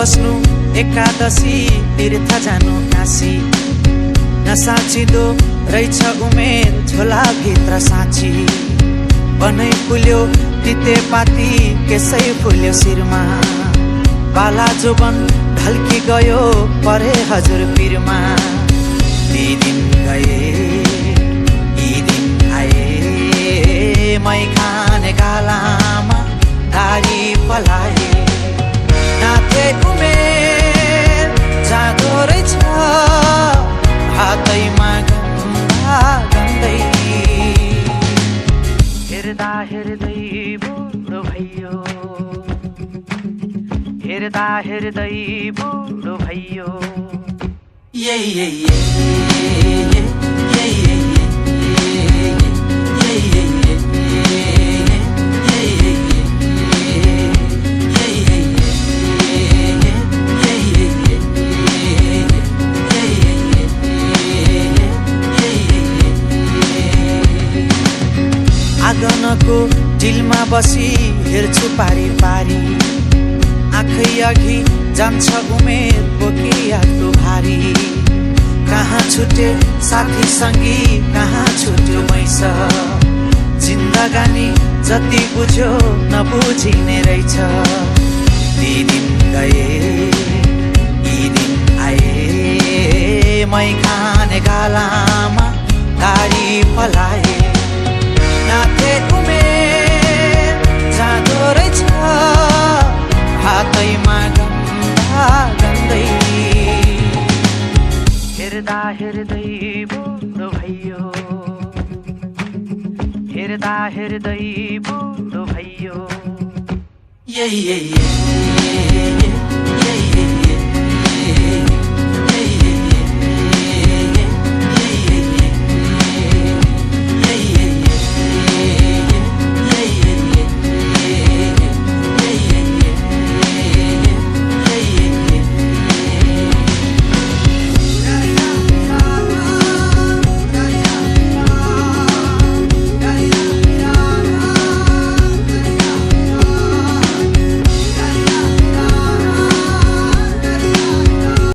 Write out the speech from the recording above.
बस्नु एकादशी तीर्थ जानु काशी नसाचिँदो रहेछ उमेर झोलाभित्र साँची बनै फुल्यो तितेपाती केसै फुल्यो शिरमा बाला जोबन ढल्की गयो परे हजुर पिरमा ती दिन गए यी दिन आए मै खाने गालामा दारी पलाए नाथे उमेर जाँदो रहेछ हातैमा गन्दा गन्दै हेर्दा हेर्दै बुढो भइयो हेर्दा हेर्दै बुढो भइयो आँगनको डिलमा बसी हेर्छु पारी पारी आँखै अघि जान्छ उमेर बोकी आफ्नो भारी कहाँ छुटे साथी सङ्गी कहाँ छुट्यो मैस जिन्दगानी जति बुझ्यो नबुझिने रहेछ ती दिन गए यी दिन आए मै खाने गालामा दारी पलाए नाथे उमेर जाँदो रहेछ हातैमा गन्दा गन्दै हेर्दा हेर्दै बुढो भइयो हेर्दा हेर्दै बुढो भइयो